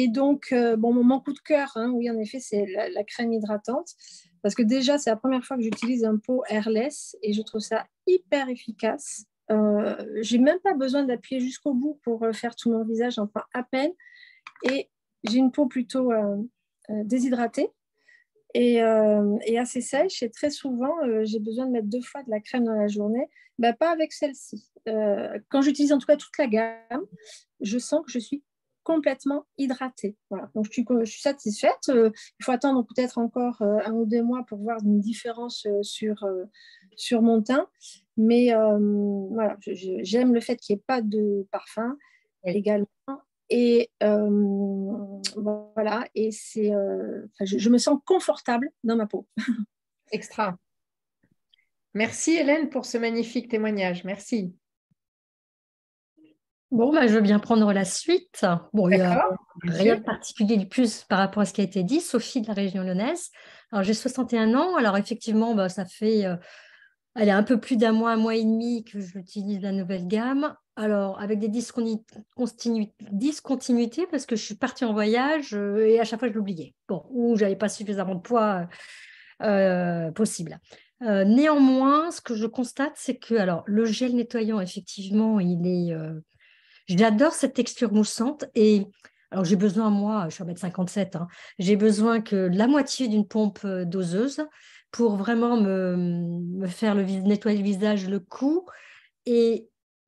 donc, mon coup de cœur, hein, oui, en effet, c'est la crème hydratante. Parce que déjà, c'est la première fois que j'utilise un pot airless et je trouve ça hyper efficace. J'ai même pas besoin d'appuyer jusqu'au bout pour faire tout mon visage, enfin à peine. Et j'ai une peau plutôt déshydratée et assez sèche. Et très souvent, j'ai besoin de mettre 2 fois de la crème dans la journée. Pas avec celle-ci. Quand j'utilise en tout cas toute la gamme, je sens que je suis complètement hydratée. Voilà. Donc, je suis satisfaite. Il faut attendre peut-être encore 1 ou 2 mois pour voir une différence sur mon teint. Mais voilà, j'aime le fait qu'il n'y ait pas de parfum également. Et voilà, et je me sens confortable dans ma peau. Extra. Merci Hélène pour ce magnifique témoignage. Merci. Bon, je veux bien prendre la suite. Bon, il n'y a D'accord, bien rien sûr. de particulier de plus par rapport à ce qui a été dit. Sophie de la région lyonnaise. Alors, j'ai 61 ans. Alors, effectivement, ça fait allez, un peu plus d'un mois et demi que j'utilise la nouvelle gamme. Alors, avec des discontinuités parce que je suis partie en voyage et à chaque fois, je l'oubliais. Bon, ou je n'avais pas suffisamment de poids possible. Néanmoins, ce que je constate, c'est que alors, le gel nettoyant, effectivement, j'adore cette texture moussante et alors j'ai besoin, moi, je suis 1,57 m, hein, j'ai besoin que la moitié d'une pompe doseuse pour vraiment me faire nettoyer le visage, le cou. Et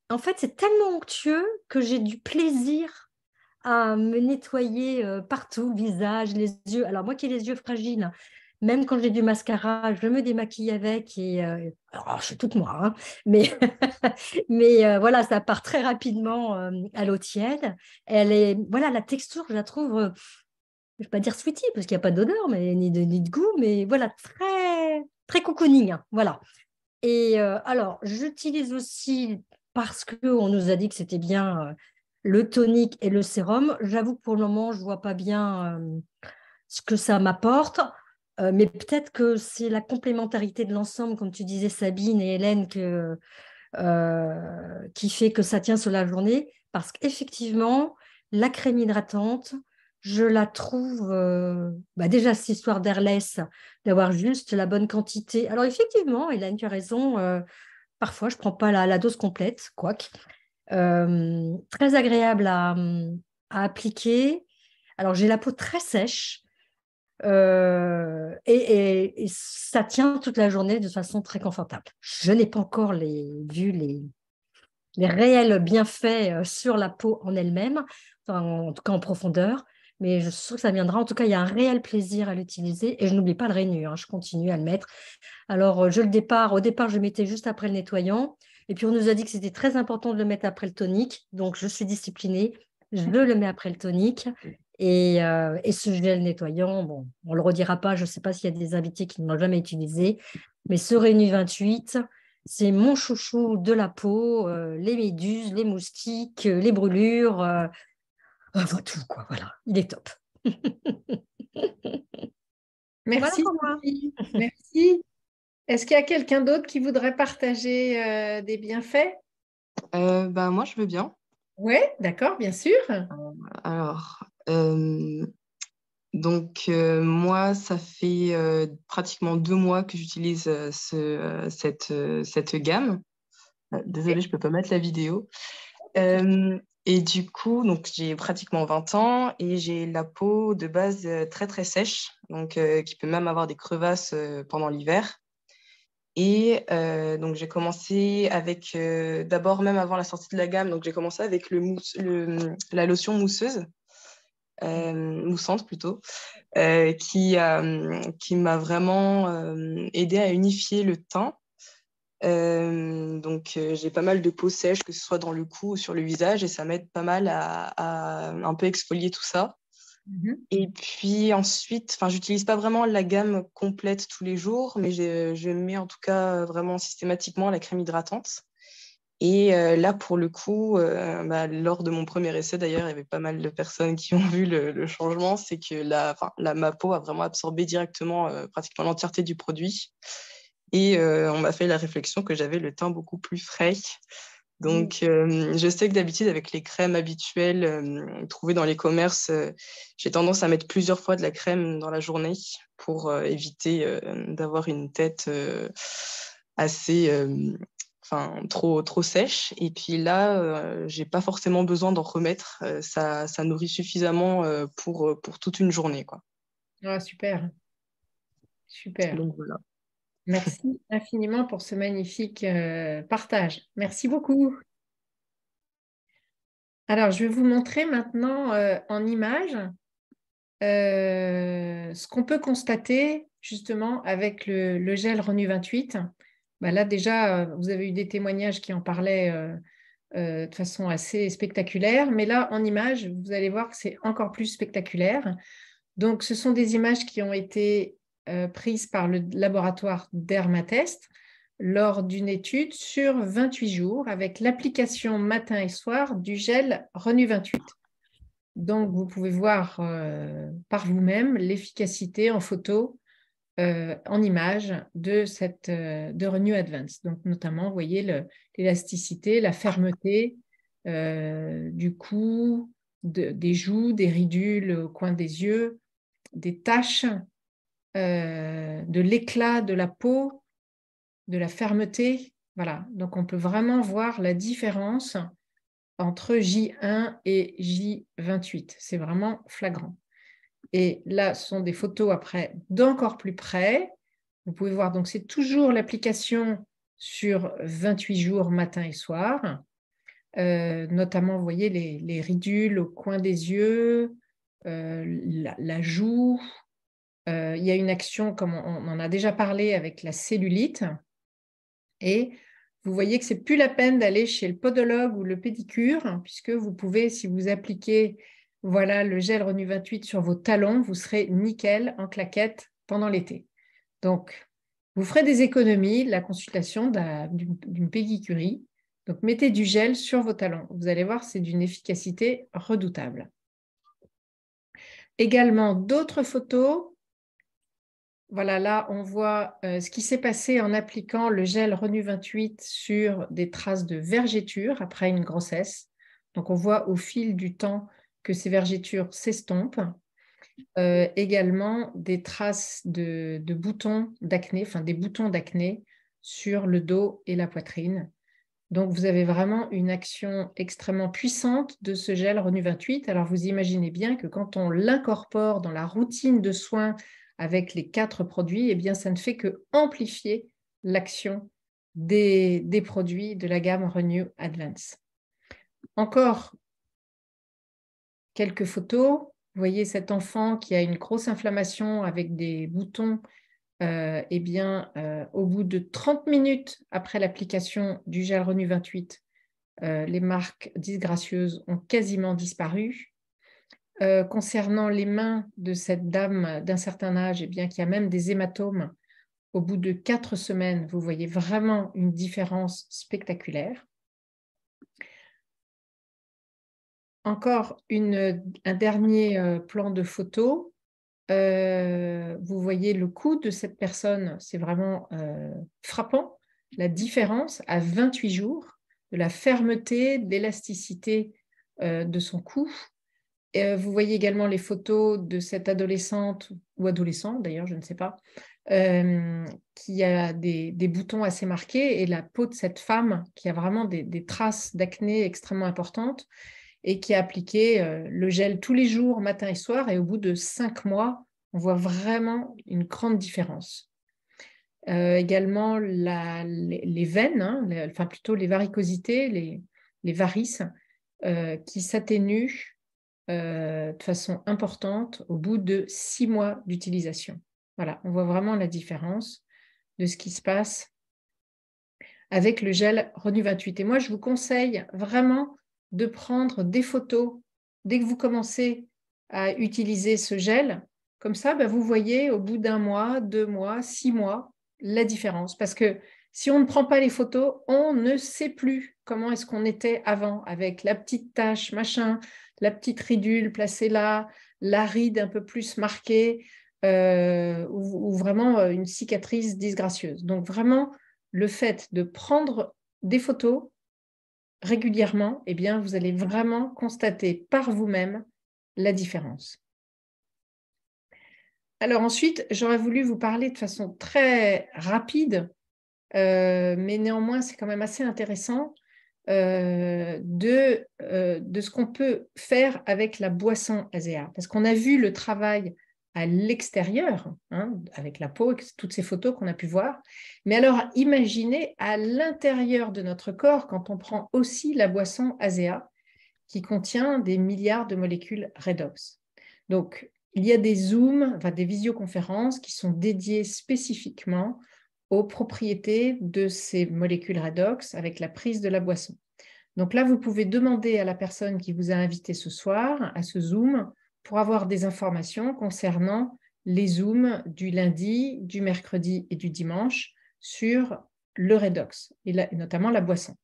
en fait, c'est tellement onctueux que j'ai du plaisir à me nettoyer partout, le visage, les yeux. Alors moi qui ai les yeux fragiles, même quand j'ai du mascara, je me démaquille avec et alors, je suis toute noire, hein, mais, voilà, ça part très rapidement à l'eau tiède. Voilà, la texture, je la trouve, je ne vais pas dire sweetie parce qu'il n'y a pas d'odeur, mais ni de goût, mais voilà, très, très cocooning, hein, voilà. Et alors, j'utilise aussi, parce qu'on nous a dit que c'était bien le tonique et le sérum. J'avoue que pour le moment, je ne vois pas bien ce que ça m'apporte. Mais peut-être que c'est la complémentarité de l'ensemble, comme tu disais, Sabine et Hélène, qui fait que ça tient sur la journée. Parce qu'effectivement, la crème hydratante, je la trouve, déjà cette histoire d'Airless, d'avoir juste la bonne quantité. Alors effectivement, Hélène, tu as raison, parfois je ne prends pas la dose complète, quoique. Très agréable à appliquer. Alors j'ai la peau très sèche. Et ça tient toute la journée de façon très confortable. Je n'ai pas encore vu les réels bienfaits sur la peau en elle-même, enfin, en tout cas en profondeur, mais je suis sûre que ça viendra. En tout cas, il y a un réel plaisir à l'utiliser et je n'oublie pas le Rénu, hein, je continue à le mettre. Alors, au départ, je le mettais juste après le nettoyant et puis on nous a dit que c'était très important de le mettre après le tonique, donc je suis disciplinée, je le mets après le tonique. Et ce gel nettoyant, bon, on ne le redira pas, je ne sais pas s'il y a des invités qui ne l'ont jamais utilisé, mais ce Rénu 28, c'est mon chouchou de la peau, les méduses, les moustiques, les brûlures, tout quoi, voilà, il est top. Voilà Merci, pour moi. Sophie. Merci. Est-ce qu'il y a quelqu'un d'autre qui voudrait partager des bienfaits? Moi, je veux bien. Oui, d'accord, bien sûr. Alors, moi, ça fait pratiquement 2 mois que j'utilise cette gamme. Désolée, je ne peux pas mettre la vidéo. Et du coup, donc, j'ai pratiquement 20 ans et j'ai la peau de base très, très sèche, donc qui peut même avoir des crevasses pendant l'hiver. Et donc, j'ai commencé avec, d'abord, même avant la sortie de la gamme, donc j'ai commencé avec la lotion mousseuse, moussante plutôt, qui m'a vraiment aidé à unifier le teint. J'ai pas mal de peau sèche, que ce soit dans le cou ou sur le visage, et ça m'aide pas mal à un peu exfolier tout ça. Et puis ensuite, j'utilise pas vraiment la gamme complète tous les jours, mais je mets en tout cas vraiment systématiquement la crème hydratante. Et là, pour le coup, lors de mon premier essai, d'ailleurs, il y avait pas mal de personnes qui ont vu le changement. C'est que ma peau a vraiment absorbé directement pratiquement l'entièreté du produit. Et on m'a fait la réflexion que j'avais le teint beaucoup plus frais. Donc, je sais que d'habitude, avec les crèmes habituelles trouvées dans les commerces, j'ai tendance à mettre plusieurs fois de la crème dans la journée pour éviter d'avoir une tête assez trop sèche. Et puis là, j'ai pas forcément besoin d'en remettre. Ça nourrit suffisamment pour toute une journée, quoi. Ah, super, super. Donc voilà. Merci infiniment pour ce magnifique partage. Merci beaucoup. Alors, je vais vous montrer maintenant en image ce qu'on peut constater justement avec le gel Renew 28. Là, déjà, vous avez eu des témoignages qui en parlaient de façon assez spectaculaire, mais là, en image, vous allez voir que c'est encore plus spectaculaire. Donc, ce sont des images qui ont été prises par le laboratoire Dermatest lors d'une étude sur 28 jours avec l'application matin et soir du gel Renew 28. Donc, vous pouvez voir par vous-même l'efficacité en photo, en image de Renew Advance. Donc, notamment, vous voyez l'élasticité, la fermeté du cou, des joues, des ridules au coin des yeux, des taches, de l'éclat de la peau, de la fermeté. Voilà, donc on peut vraiment voir la différence entre J1 et J28. C'est vraiment flagrant. Et là, ce sont des photos après d'encore plus près. Vous pouvez voir, donc c'est toujours l'application sur 28 jours matin et soir. Notamment, vous voyez les ridules au coin des yeux, la joue. Il y a une action, comme on en a déjà parlé, avec la cellulite. Et vous voyez que ce n'est plus la peine d'aller chez le podologue ou le pédicure, puisque vous pouvez, si vous appliquez le gel Renew 28 sur vos talons, vous serez nickel en claquette pendant l'été. Donc, vous ferez des économies, la consultation d'une pédicurie. Donc, mettez du gel sur vos talons. Vous allez voir, c'est d'une efficacité redoutable. Également, d'autres photos Voilà, là, on voit ce qui s'est passé en appliquant le gel Renew 28 sur des traces de vergéture après une grossesse. Donc, on voit au fil du temps que ces vergétures s'estompent. Également, des traces de boutons d'acné, enfin des boutons d'acné sur le dos et la poitrine. Donc, vous avez vraiment une action extrêmement puissante de ce gel Renew 28. Alors, vous imaginez bien que quand on l'incorpore dans la routine de soins avec les 4 produits, eh bien, ça ne fait que amplifier l'action des produits de la gamme Renew Advance. Encore quelques photos. Vous voyez cet enfant qui a une grosse inflammation avec des boutons. Eh bien, au bout de 30 minutes après l'application du gel Renew 28, les marques disgracieuses ont quasiment disparu. Concernant les mains de cette dame d'un certain âge, eh bien, qui a même des hématomes, au bout de 4 semaines, vous voyez vraiment une différence spectaculaire. Encore un dernier plan de photo. Vous voyez le cou de cette personne, c'est vraiment frappant, la différence à 28 jours de la fermeté, de l'élasticité de son cou. Vous voyez également les photos de cette adolescente, ou adolescent d'ailleurs, je ne sais pas, qui a des boutons assez marqués, et la peau de cette femme qui a vraiment des traces d'acné extrêmement importantes et qui a appliqué le gel tous les jours, matin et soir, et au bout de 5 mois, on voit vraiment une grande différence. Également, les veines, hein, enfin plutôt les varicosités, les varices, qui s'atténuent de façon importante au bout de 6 mois d'utilisation. Voilà, on voit vraiment la différence de ce qui se passe avec le gel Renew 28. Et moi, je vous conseille vraiment de prendre des photos dès que vous commencez à utiliser ce gel. Comme ça, vous voyez au bout d'1 mois, 2 mois, 6 mois, la différence. Parce que si on ne prend pas les photos, on ne sait plus comment est-ce qu'on était avant, avec la petite tache, machin, la petite ridule placée là, la ride un peu plus marquée, ou vraiment une cicatrice disgracieuse. Donc vraiment, le fait de prendre des photos régulièrement, eh bien, vous allez vraiment constater par vous-même la différence. Alors ensuite, j'aurais voulu vous parler de façon très rapide, mais néanmoins, c'est quand même assez intéressant, de ce qu'on peut faire avec la boisson Azea. Parce qu'on a vu le travail à l'extérieur, hein, avec la peau, avec toutes ces photos qu'on a pu voir. Mais alors, imaginez à l'intérieur de notre corps, quand on prend aussi la boisson Azea, qui contient des milliards de molécules redox. Donc, il y a des Zooms, enfin des visioconférences qui sont dédiées spécifiquement aux propriétés de ces molécules redox avec la prise de la boisson. Donc là, vous pouvez demander à la personne qui vous a invité ce soir à ce Zoom pour avoir des informations concernant les Zooms du lundi, du mercredi et du dimanche sur le redox, et notamment la boisson.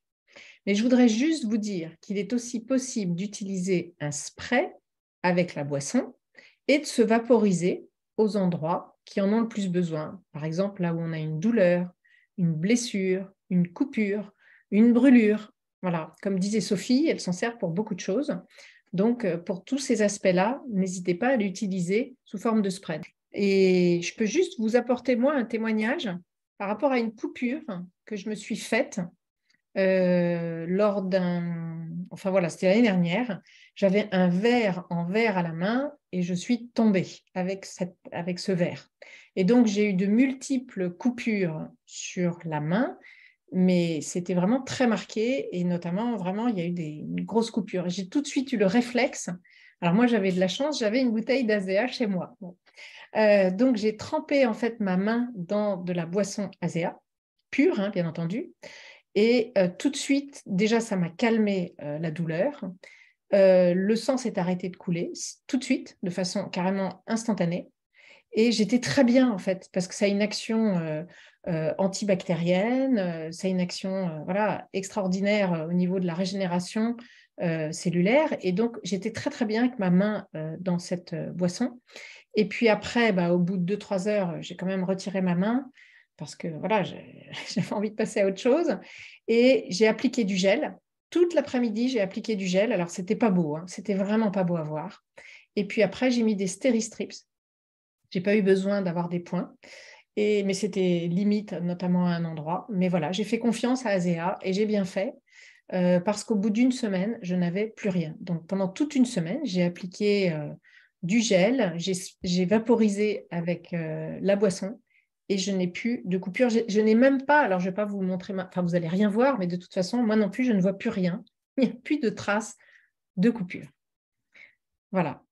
Mais je voudrais juste vous dire qu'il est aussi possible d'utiliser un spray avec la boisson et de se vaporiser aux endroits qui en ont le plus besoin. Par exemple, là où on a une douleur, une blessure, une coupure, une brûlure. Voilà, comme disait Sophie, elle s'en sert pour beaucoup de choses. Donc, pour tous ces aspects-là, n'hésitez pas à l'utiliser sous forme de spray. Et je peux juste vous apporter, moi, un témoignage par rapport à une coupure que je me suis faite lors d'un... Enfin voilà, c'était l'année dernière. J'avais un verre en verre à la main et je suis tombée avec ce verre. Et donc, j'ai eu de multiples coupures sur la main, mais c'était vraiment très marqué et notamment, vraiment, il y a eu une grosse coupure. J'ai tout de suite eu le réflexe. Alors moi, j'avais de la chance, j'avais une bouteille d'Azea chez moi. Bon. Donc, j'ai trempé en fait ma main dans de la boisson Azea, pure, hein, bien entendu. Et tout de suite, déjà, ça m'a calmé la douleur. Le sang s'est arrêté de couler tout de suite, de façon carrément instantanée. Et j'étais très bien, en fait, parce que ça a une action antibactérienne, ça a une action voilà, extraordinaire au niveau de la régénération cellulaire. Et donc, j'étais très, très bien avec ma main dans cette boisson. Et puis après, au bout de 2-3 heures, j'ai quand même retiré ma main parce que voilà, j'avais envie de passer à autre chose. Et j'ai appliqué du gel. Toute l'après-midi, j'ai appliqué du gel. Alors, c'était pas beau, hein. C'était vraiment pas beau à voir. Et puis après, j'ai mis des Steri-Strips. J'ai pas eu besoin d'avoir des points. Mais c'était limite, notamment à un endroit. Mais voilà, j'ai fait confiance à Azéa et j'ai bien fait parce qu'au bout d'une semaine, je n'avais plus rien. Donc, pendant toute une semaine, j'ai appliqué du gel, j'ai vaporisé avec la boisson et je n'ai plus de coupure. Je n'ai même pas, alors je ne vais pas vous montrer, enfin, vous n'allez rien voir, mais de toute façon, moi non plus, je ne vois plus rien. Il n'y a plus de traces de coupure. Voilà.